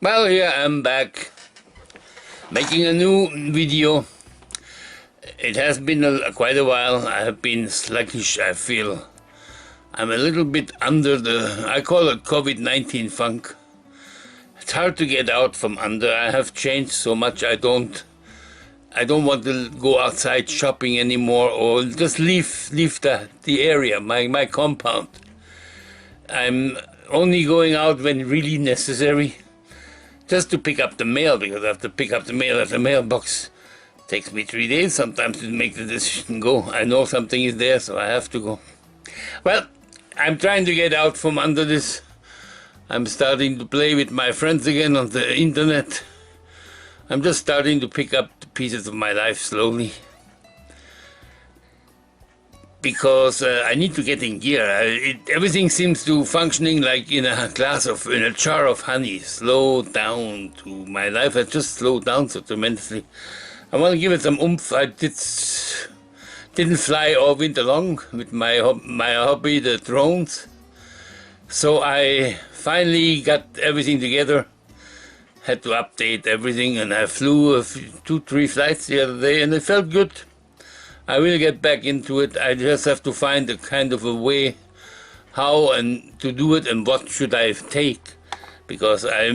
Well, here I'm back making a new video. It has been quite a while. I have been sluggish. I feel I'm a little bit under I call it COVID-19 funk. It's hard to get out from under. I have changed so much. I don't want to go outside shopping anymore, or just leave the area, my compound. I'm only going out when really necessary, just to pick up the mail, because I have to pick up the mail at the mailbox. It takes me 3 days sometimes to make the decision go. I know something is there, so I have to go. Well, I'm trying to get out from under this. I'm starting to play with my friends again on the internet. I'm just starting to pick up the pieces of my life slowly, because I need to get in gear. Everything seems to functioning like in a jar of honey. Slow down. My life has just slowed down so tremendously. I want to give it some oomph. I didn't fly all winter long with my hobby, the drones. So I finally got everything together. Had to update everything, and I flew 2-3 flights the other day, and it felt good. I will get back into it. I just have to find a kind of a way how and to do it, and what should I take, because I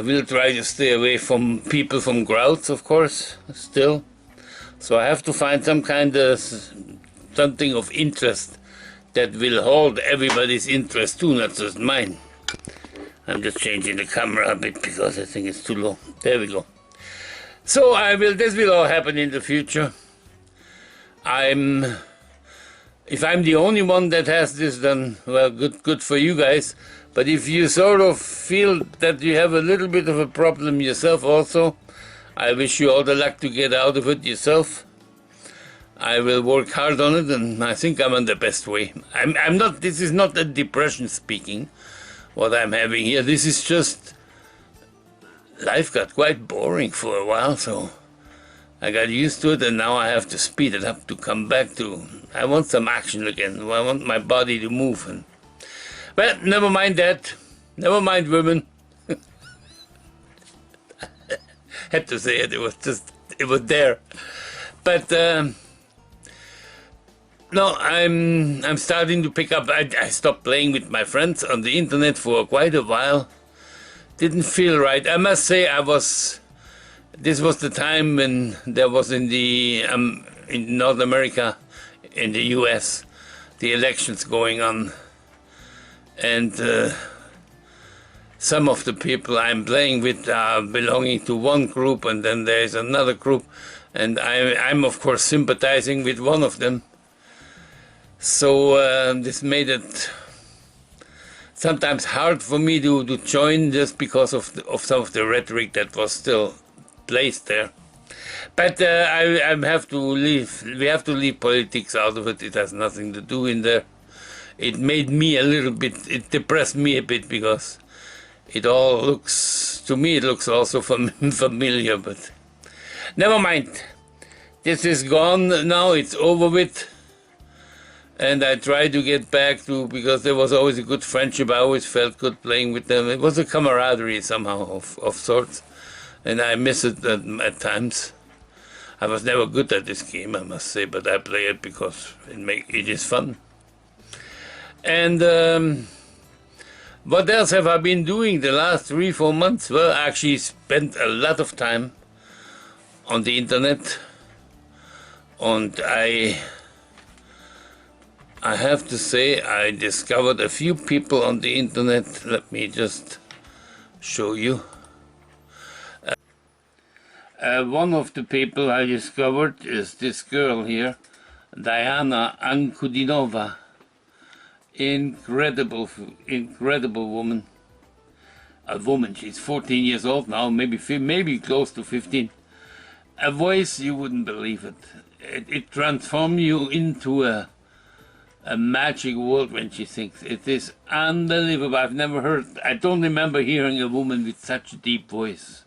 will try to stay away from people from crowds, of course, still. So I have to find some kind of something of interest that will hold everybody's interest too, not just mine. I'm just changing the camera a bit because I think it's too low. There we go. So this will all happen in the future. If I'm the only one that has this, then well, good for you guys. But if you sort of feel that you have a little bit of a problem yourself also, I wish you all the luck to get out of it yourself. I will work hard on it, and I think I'm on the best way. I'm not. This is not a depression speaking, what I'm having here. This is just, life got quite boring for a while, so I got used to it, and now I have to speed it up to come back to, I want some action again. I want my body to move. And well, never mind that. Never mind women. Had to say it. It was there. But no, I'm starting to pick up. I stopped playing with my friends on the internet for quite a while. Didn't feel right. I must say this was the time when there was in North America, in the US, the elections going on. And some of the people I'm playing with are belonging to one group, and then there's another group. And I'm of course sympathizing with one of them. So this made it sometimes hard for me to join, just because of some of the rhetoric that was still placed there. But I have to leave. We have to leave politics out of it. It has nothing to do in there. It made me a little bit. It depressed me a bit, because it all looks, to me, it looks also familiar. But never mind. This is gone now. It's over with. And I try to get back to, because there was always a good friendship. I always felt good playing with them. It was a camaraderie somehow of sorts, and I miss it at times. I was never good at this game, I must say, but I play it because it is fun. And what else have I been doing the last 3-4 months? Well, I actually spent a lot of time on the internet, and I have to say, I discovered a few people on the internet. Let me just show you. One of the people I discovered is this girl here, Diana Ankudinova. Incredible woman. A woman. She's 14 years old now, maybe close to 15. A voice, you wouldn't believe it. It transforms you into a magic world when she sings. It is unbelievable. I don't remember hearing a woman with such a deep voice.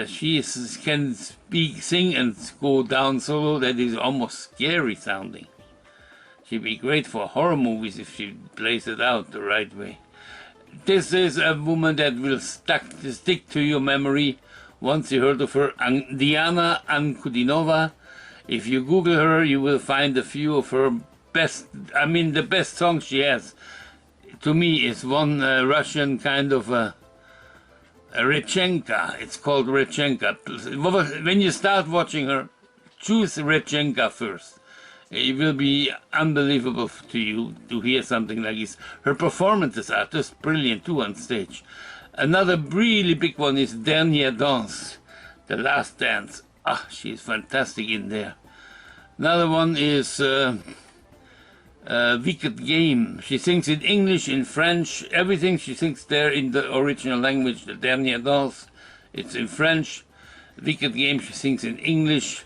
She can sing and go down solo that is almost scary sounding. She'd be great for horror movies if she plays it out the right way. This is a woman that will stick to your memory once you heard of her. Diana Ankudinova. If you Google her, you will find a few of her best, the best songs she has. To me, is one Russian kind of a Rechenka. It's called Rechenka. When you start watching her, choose Rechenka first. It will be unbelievable to you to hear something like this. Her performances are just brilliant too on stage. Another really big one is Dernier Danse, The Last Dance. She's fantastic in there. Another one is Wicked Game. She sings in English, in French, everything she sings there in the original language. The Dernier Danse, it's in French. Wicked Game, she sings in English.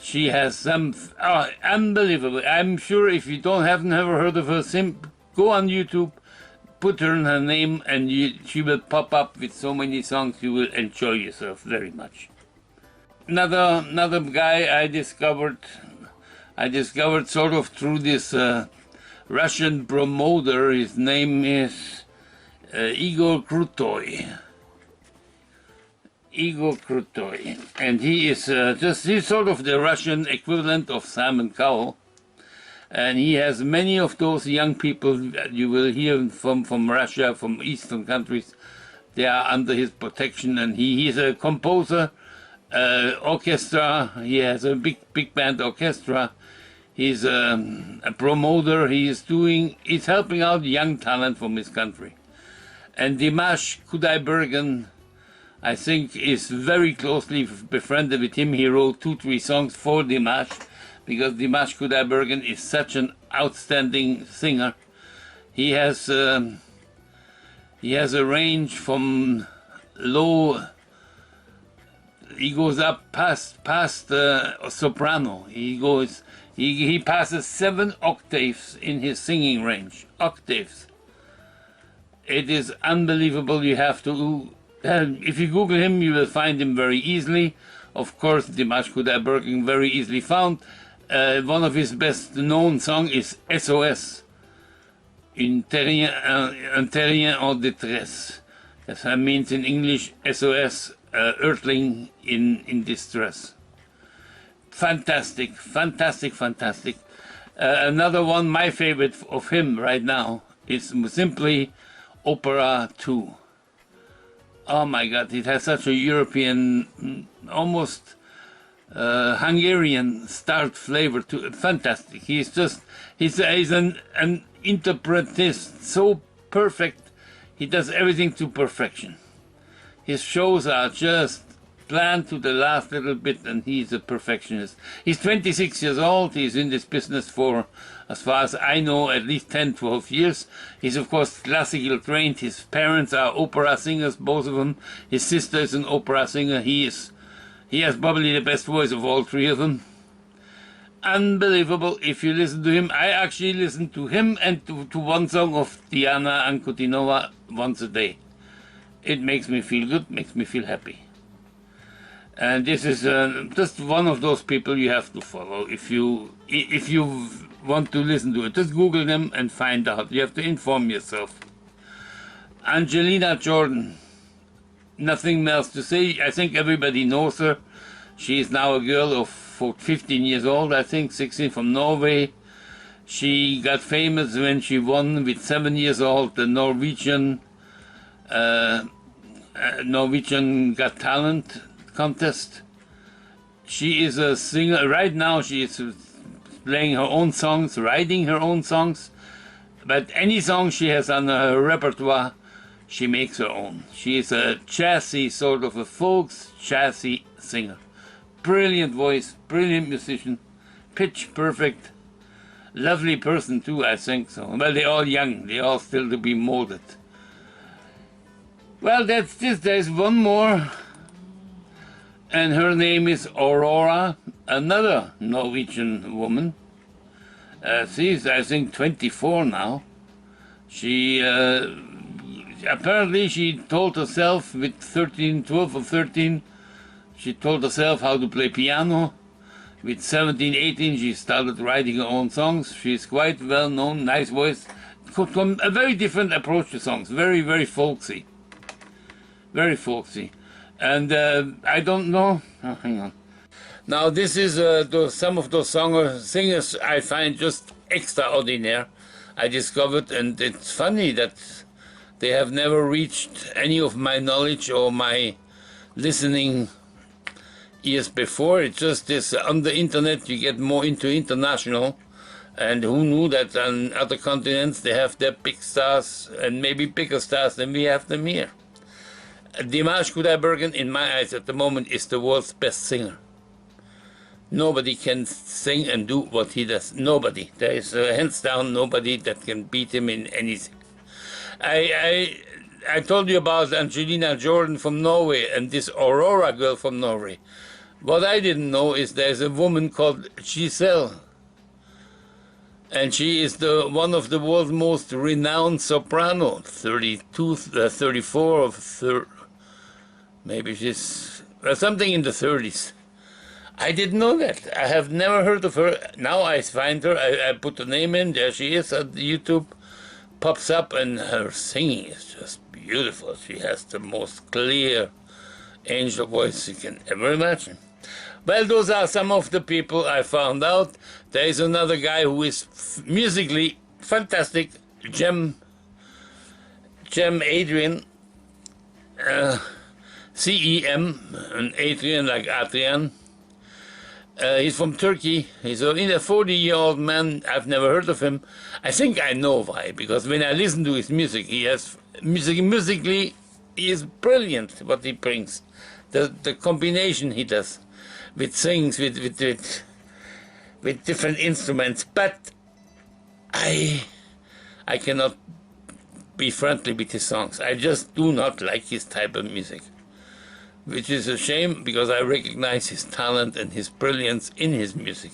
She has some unbelievable. I'm sure if you haven't ever heard of her, go on YouTube, put her in her name, and she will pop up with so many songs. You will enjoy yourself very much. Another guy I discovered sort of through this Russian promoter. His name is Igor Krutoy. Igor Krutoy, and he is he's sort of the Russian equivalent of Simon Cowell, and he has many of those young people that you will hear from Russia, from Eastern countries. They are under his protection, and he's a composer, orchestra. He has a big band orchestra. He's a promoter. He's helping out young talent from his country. And Dimash Kudaibergen, I think, is very closely befriended with him. He wrote 2-3 songs for Dimash, because Dimash Kudaibergen is such an outstanding singer. He has a range from low. He goes up past soprano. He passes 7 octaves in his singing range. Octaves. It is unbelievable. You have to. If you Google him, you will find him very easily. Of course, Dimash Kudaibergen, very easily found. One of his best known songs is SOS, Un terrien en détresse. That means in English, SOS, Earthling in distress. Fantastic, fantastic, fantastic. Another one, my favorite of him right now, is simply Opera 2. Oh my God, it has such a European, almost Hungarian start flavor to it. Fantastic. He's an interpretist, so perfect. He does everything to perfection. His shows are just planned to the last little bit, and he's a perfectionist. He's 26 years old. He's in this business for, as far as I know, at least 10, 12 years. He's, of course, classical trained. His parents are opera singers, both of them. His sister is an opera singer. He has probably the best voice of all 3 of them. Unbelievable if you listen to him. I actually listen to him and to one song of Diana Ankudinova once a day. It makes me feel good, makes me feel happy. And this is just one of those people you have to follow if you want to listen to it. Just Google them and find out. You have to inform yourself. Angelina Jordan. Nothing else to say. I think everybody knows her. She is now a girl of 15 years old, I think, 16, from Norway. She got famous when she won with 7 years old the Norwegian Got Talent contest. She is a singer. Right now she is playing her own songs, writing her own songs. But any song she has on her repertoire, she makes her own. She is a jazzy, sort of a folk jazzy singer. Brilliant voice, brilliant musician, pitch perfect, lovely person too, I think so. Well, they're all young, they're all still to be molded. Well, that's this. There's one more, and her name is Aurora, another Norwegian woman. She's, I think, 24 now. She apparently she told herself with 12 or 13, she told herself how to play piano. With 17, 18, she started writing her own songs. She's quite well known, nice voice. from a very different approach to songs, very, very folksy. Very folksy. And I don't know, oh, hang on. Now this is some of those singers I find just extraordinary. I discovered, and it's funny that they have never reached any of my knowledge or my listening ears before. It's just this, on the internet you get more into international, and who knew that on other continents they have their big stars, and maybe bigger stars than we have them here. Dimash Kudaibergen, in my eyes at the moment, is the world's best singer. Nobody can sing and do what he does. Nobody. There is hands down nobody that can beat him in anything. I told you about Angelina Jordan from Norway and this Aurora girl from Norway. What I didn't know is there's a woman called Giselle, and she is one of the world's most renowned soprano. 32, 34 or maybe she's something in the 30s. I didn't know that. I have never heard of her. Now I find her. I put the name in. There she is at YouTube. Pops up, and her singing is just beautiful. She has the most clear angel voice you can ever imagine. Well, those are some of the people I found out. There is another guy who is musically fantastic, Cem Adrian, C-E-M, and Adrian like Adrian. He's from Turkey. He's a 40-year-old man. I've never heard of him. I think I know why, because when I listen to his music, musically, he is brilliant what he brings. The combination he does with things, with different instruments. But I cannot be friendly with his songs. I just do not like his type of music, which is a shame, because I recognize his talent and his brilliance in his music.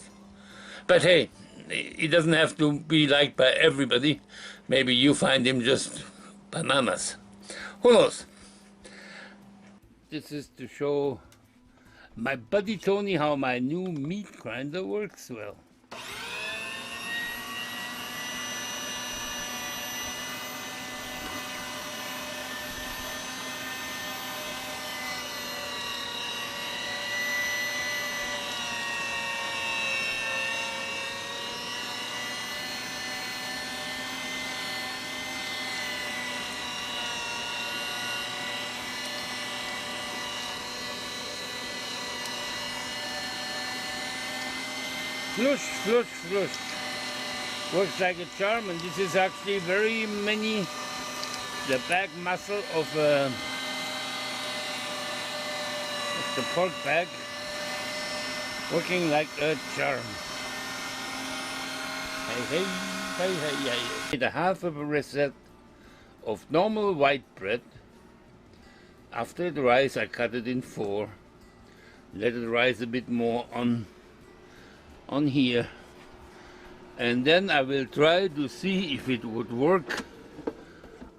But hey, he doesn't have to be liked by everybody. Maybe you find him just bananas. Who knows? This is to show my buddy Tony how my new meat grinder works well. Flush, flush, flush. Works like a charm, and this is actually the back muscle of the pork back, working like a charm. Hey, hey, hey, hey, hey. A half of a reset of normal white bread. After it rise, I cut it in 4. Let it rise a bit more on here, and then I will try to see if it would work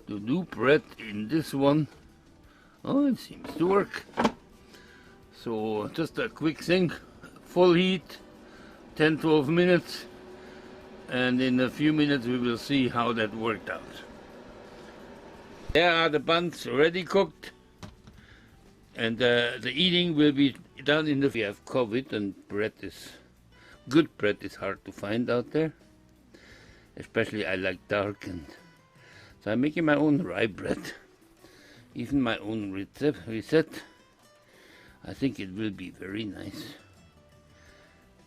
to do bread in this one. Oh, it seems to work. So just a quick thing, full heat, 10-12 minutes, and in a few minutes we will see how that worked out. There are the buns already cooked, and the eating will be done in the... We have COVID, and good bread is hard to find out there. Especially I like darkened. So I'm making my own rye bread. Even my own recept. I think it will be very nice.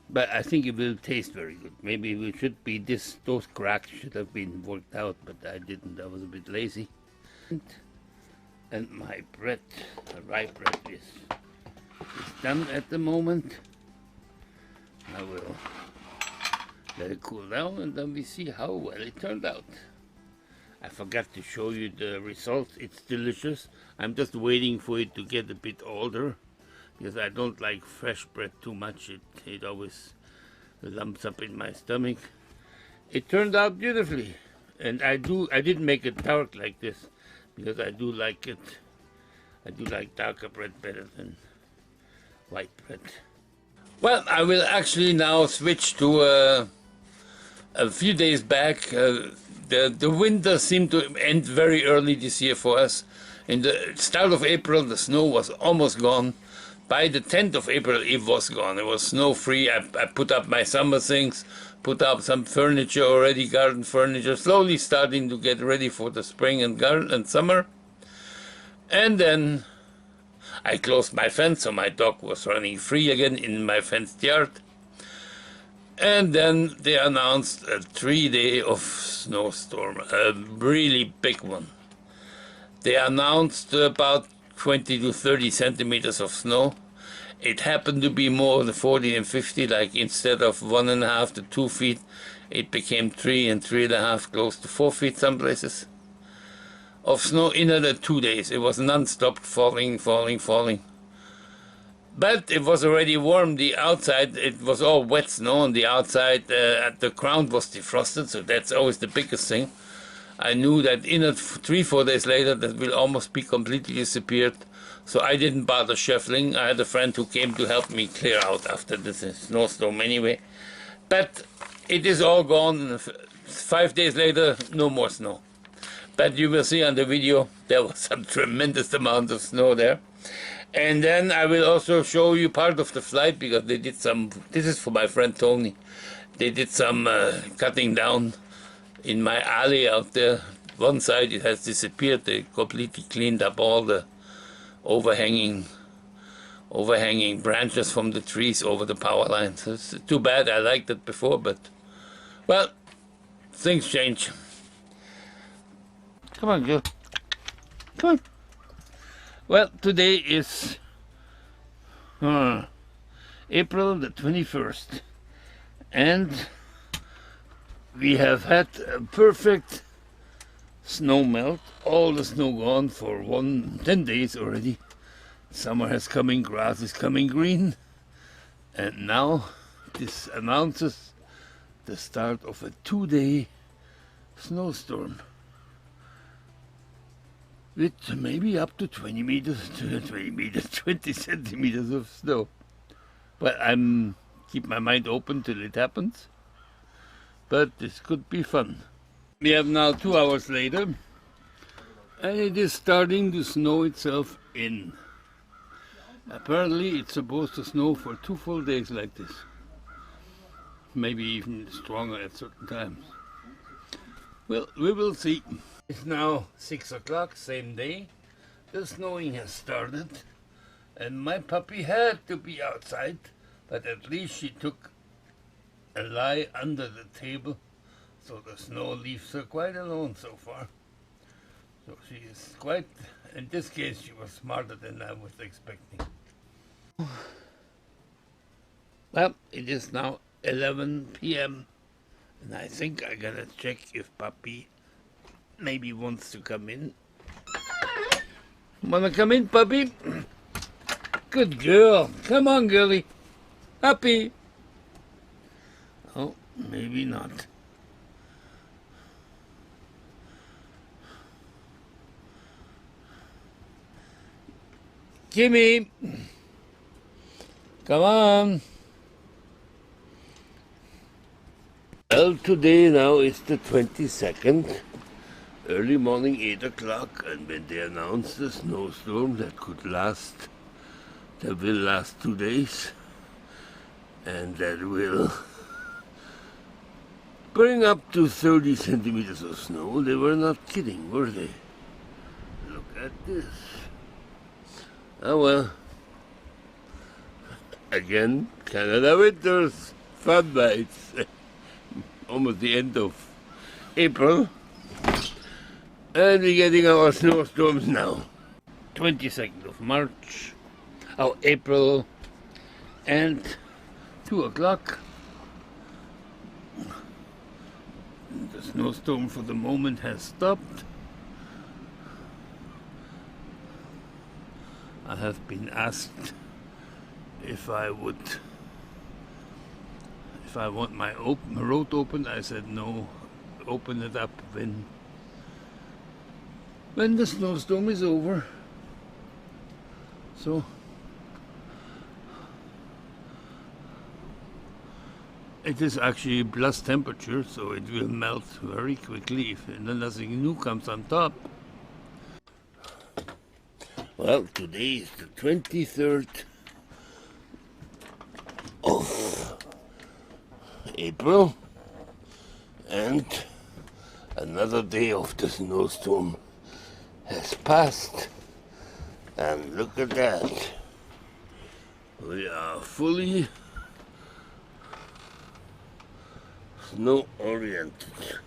But I think it will taste very good. Maybe we should be those cracks should have been worked out, but I didn't. I was a bit lazy. And my bread, the rye bread is done at the moment. I will let it cool down, and then we see how well it turned out. I forgot to show you the results. It's delicious. I'm just waiting for it to get a bit older, because I don't like fresh bread too much. It always lumps up in my stomach. It turned out beautifully, and I didn't make it dark like this, because I do like it. I do like darker bread better than white bread. Well, I will actually now switch to a few days back. The winter seemed to end very early this year for us. In the start of April, the snow was almost gone. By the 10th of April, it was gone. It was snow-free. I put up my summer things, put up some furniture already, garden furniture, slowly starting to get ready for the spring and garden and summer. And then I closed my fence, so my dog was running free again in my fenced yard. And then they announced a 3-day of snowstorm, a really big one. They announced about 20 to 30 centimeters of snow. It happened to be more than 40 and 50, like instead of 1.5 to 2 feet, it became 3 and 3.5, close to 4 feet some places of snow in another 2 days. It was non-stop falling. But it was already warm. The outside, it was all wet snow, and the outside, the ground was defrosted, so that's always the biggest thing. I knew that in 3-4 days later, that will almost be completely disappeared. So I didn't bother shoveling. I had a friend who came to help me clear out after the snowstorm anyway. But it is all gone. 5 days later, no more snow. But you will see on the video, there was some tremendous amount of snow there. And then I will also show you part of the flight, because they did some, this is for my friend Tony, they did some cutting down in my alley out there. One side it has disappeared. They completely cleaned up all the overhanging branches from the trees over the power lines. It's too bad. I liked it before, but well, things change. Come on, girl. Come on. Well, today is April the 21st, and we have had a perfect snow melt. All the snow gone for 10 days already. Summer has come in, grass is coming green, and now this announces the start of a 2-day snowstorm with maybe up to 20 centimeters of snow. But I'm keep my mind open till it happens. But this could be fun. We have now 2 hours later, and it is starting to snow itself in. Apparently it's supposed to snow for 2 full days like this. Maybe even stronger at certain times. Well, we will see. It's now 6 o'clock, same day. The snowing has started, and my puppy had to be outside, but at least she took a lie under the table, so the snow leaves her quite alone so far. So she is quite, in this case she was smarter than I was expecting. Well, it is now 11 p.m. and I think I'm gonna check if Puppy maybe wants to come in. Wanna come in, Puppy? Good girl. Come on, girlie. Puppy. Oh, maybe not. Jimmy, come on. Well, today now is the 22nd, early morning 8 o'clock, and when they announced the snowstorm that will last 2 days, and that will bring up to 30 centimeters of snow, they were not kidding, were they? Look at this. Oh well. Again, Canada winters, fun nights. Almost the end of April. And we're getting our snowstorms now. 22nd of March. Oh, April. And 2 o'clock. The snowstorm for the moment has stopped. I have been asked if I want my road open. I said no, open it up when the snowstorm is over. So it is actually plus temperature, so it will melt very quickly if nothing new comes on top. Well, today is the 23rd of April, and another day of the snowstorm has passed, and look at that. We are fully snow oriented.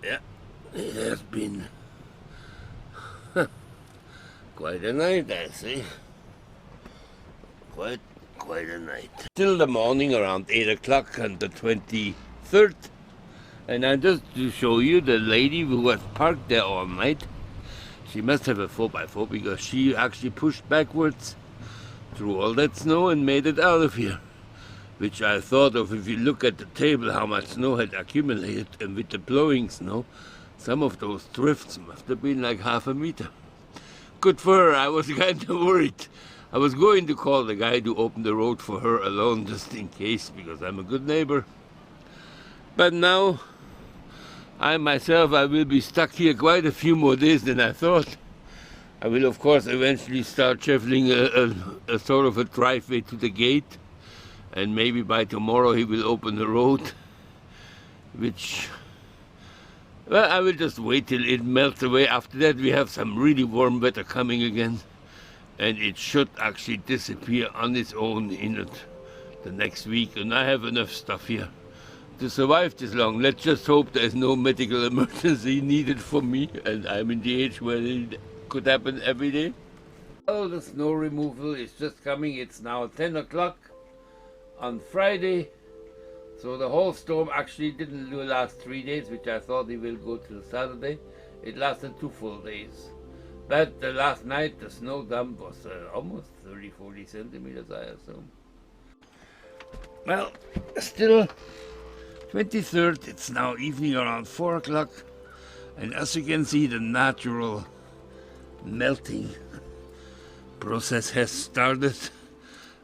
Yeah, it has been quite a night, I say. Quite a night. Still the morning around 8 o'clock on the 23rd. And I just to show you the lady who was parked there all night. She must have a 4x4 because she actually pushed backwards through all that snow and made it out of here. Which I thought of if you look at the table how much snow had accumulated, and with the blowing snow, some of those drifts must have been like half a meter. Good for her, I was kind of worried. I was going to call the guy to open the road for her alone just in case, because I'm a good neighbor. But now, I myself, I will be stuck here quite a few more days than I thought. I will of course eventually start shoveling a sort of a driveway to the gate, and maybe by tomorrow he will open the road, which, well, I will just wait till it melts away. After that we have some really warm weather coming again, and it should actually disappear on its own in the next week, and I have enough stuff here to survive this long. Let's just hope there's no medical emergency needed for me, and I'm in the age where it could happen every day. Well, the snow removal is just coming. It's now 10 o'clock on Friday, so the whole storm actually didn't last 3 days, which I thought it will go till Saturday. It lasted 2 full days. But the last night the snow dump was almost 30-40 centimeters, I assume. Well, still 23rd, it's now evening around 4 o'clock, and as you can see, the natural melting process has started,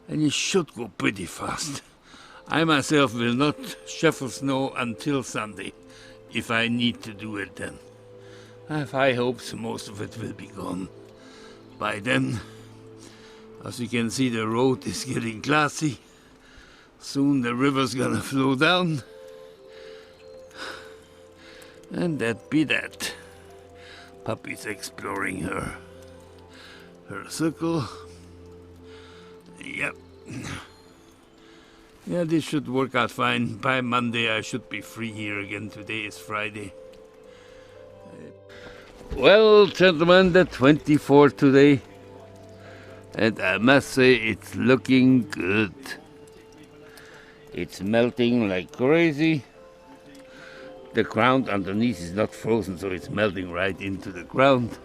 and it should go pretty fast. I myself will not shovel snow until Sunday, if I need to do it then. I have high hopes most of it will be gone by then. As you can see, the road is getting glassy. Soon the river's gonna flow down. And that be that. Puppy's exploring her circle. Yep. Yeah, this should work out fine. By Monday I should be free here again. Today is Friday. Well, gentlemen, the 24th today, and I must say it's looking good. It's melting like crazy. The ground underneath is not frozen, so it's melting right into the ground.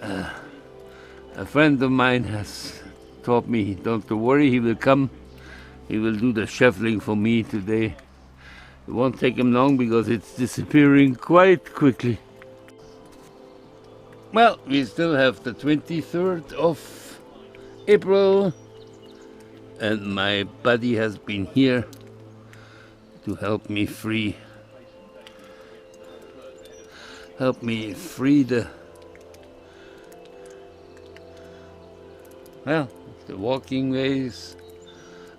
A friend of mine has told me, don't worry, he will come. He will do the shoveling for me today. It won't take him long because it's disappearing quite quickly. Well, we still have the 23rd of April, and my buddy has been here to help me free the walking ways.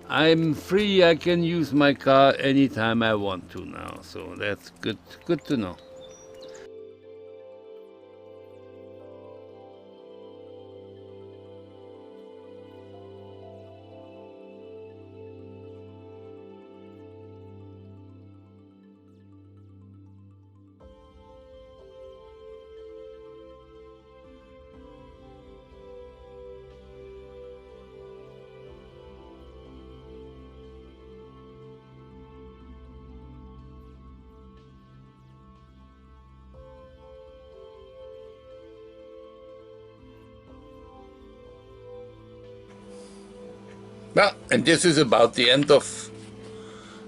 I'm free, I can use my car anytime I want to now, so that's good to know. Well, and this is about the end of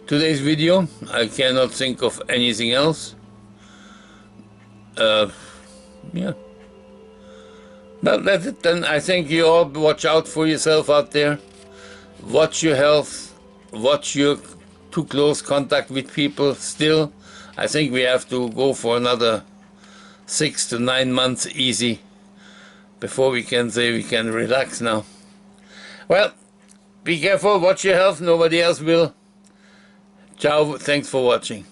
today's video. I cannot think of anything else. Yeah. Well, that's it then. I thank you all. Watch out for yourself out there. Watch your health, watch your too close contact with people. Still, I think we have to go for another 6 to 9 months easy before we can say we can relax now. Well, be careful, watch your health, nobody else will. Ciao, thanks for watching.